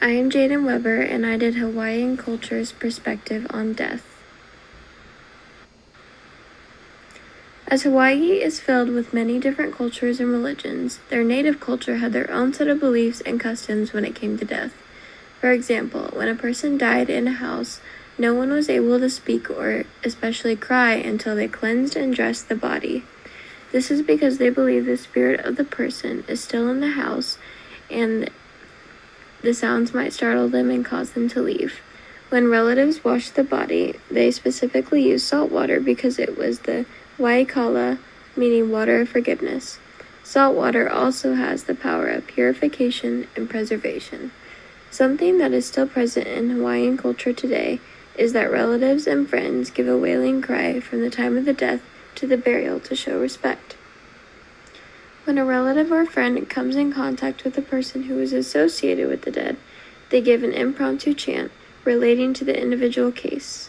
I am Jaden Weber, and I did Hawaiian Culture's Perspective on Death. As Hawaii is filled with many different cultures and religions, their native culture had their own set of beliefs and customs when it came to death. For example, when a person died in a house, no one was able to speak or especially cry until they cleansed and dressed the body. This is because they believe the spirit of the person is still in the house and the sounds might startle them and cause them to leave. When relatives washed the body, they specifically used salt water because it was the waikala, meaning water of forgiveness. Salt water also has the power of purification and preservation. Something that is still present in Hawaiian culture today is that relatives and friends give a wailing cry from the time of the death to the burial to show respect. When a relative or friend comes in contact with a person who is associated with the dead, they give an impromptu chant relating to the individual case.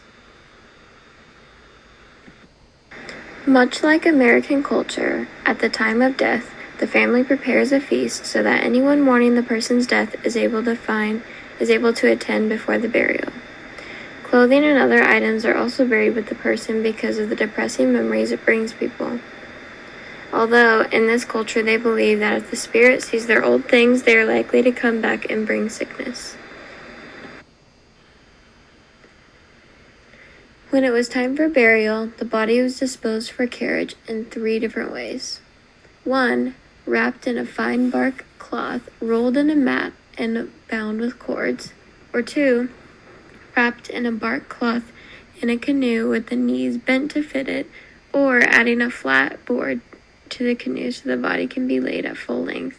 Much like American culture, at the time of death, the family prepares a feast so that anyone mourning the person's death is able to attend before the burial. Clothing and other items are also buried with the person because of the depressing memories it brings people. Although, in this culture, they believe that if the spirit sees their old things, they are likely to come back and bring sickness. When it was time for burial, the body was disposed for carriage in 3 different ways. 1. Wrapped in a fine bark cloth, rolled in a mat, and bound with cords. Or 2. Wrapped in a bark cloth in a canoe with the knees bent to fit it, or adding a flat board to the canoe so the body can be laid at full length.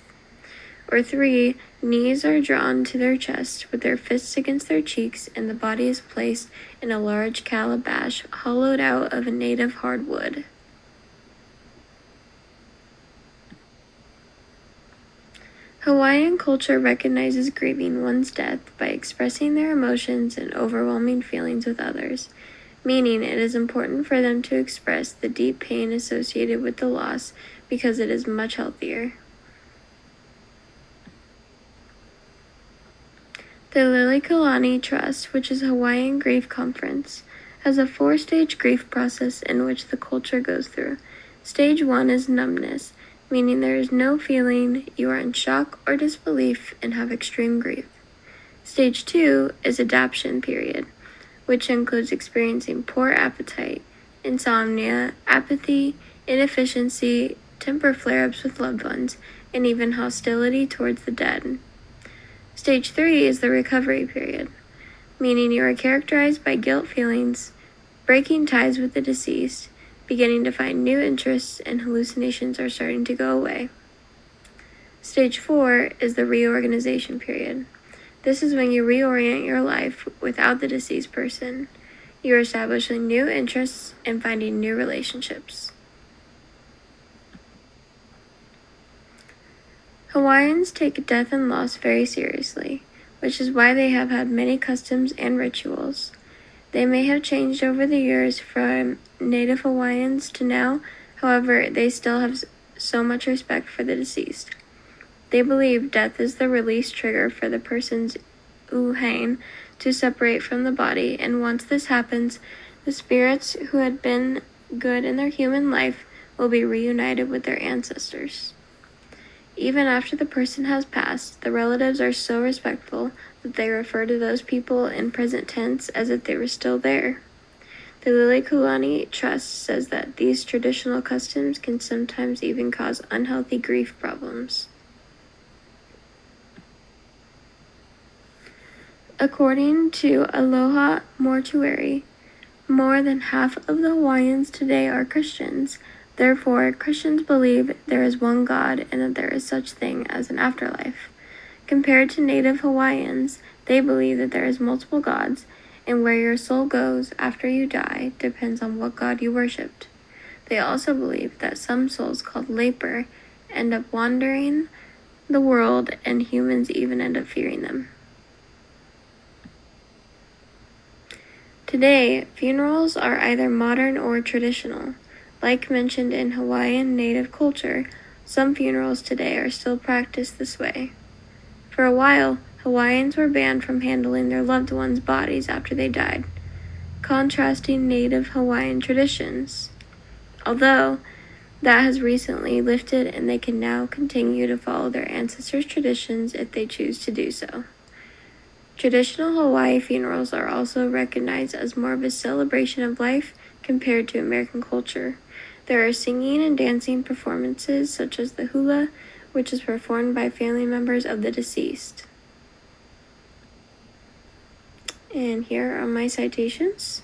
Or 3, knees are drawn to their chest with their fists against their cheeks, and the body is placed in a large calabash hollowed out of a native hardwood. Hawaiian culture recognizes grieving one's death by expressing their emotions and overwhelming feelings with others, meaning it is important for them to express the deep pain associated with the loss because it is much healthier. The Lilikalani Trust, which is a Hawaiian grief conference, has a 4-stage grief process in which the culture goes through. Stage 1 is numbness, meaning there is no feeling, you are in shock or disbelief and have extreme grief. Stage 2 is adaptation period, which includes experiencing poor appetite, insomnia, apathy, inefficiency, temper flare-ups with loved ones, and even hostility towards the dead. Stage 3 is the recovery period, meaning you are characterized by guilt feelings, breaking ties with the deceased, beginning to find new interests, and hallucinations are starting to go away. Stage 4 is the reorganization period. This is when you reorient your life without the deceased person. You are establishing new interests and finding new relationships. Hawaiians take death and loss very seriously, which is why they have had many customs and rituals. They may have changed over the years from native Hawaiians to now, however, they still have so much respect for the deceased. They believe death is the release trigger for the person's uhain to separate from the body, and once this happens, the spirits who had been good in their human life will be reunited with their ancestors. Even after the person has passed, the relatives are so respectful that they refer to those people in present tense as if they were still there. The Lilikulani Trust says that these traditional customs can sometimes even cause unhealthy grief problems. According to Aloha Mortuary, more than half of the Hawaiians today are Christians. Therefore, Christians believe there is one God and that there is such thing as an afterlife. Compared to native Hawaiians, they believe that there is multiple gods, and where your soul goes after you die depends on what God you worshipped. They also believe that some souls called leper end up wandering the world, and humans even end up fearing them. Today, funerals are either modern or traditional. Like mentioned in Hawaiian native culture, some funerals today are still practiced this way. For a while, Hawaiians were banned from handling their loved ones' bodies after they died, contrasting native Hawaiian traditions. Although that has recently lifted and they can now continue to follow their ancestors' traditions if they choose to do so. Traditional Hawaii funerals are also recognized as more of a celebration of life compared to American culture. There are singing and dancing performances such as the hula, which is performed by family members of the deceased. And here are my citations.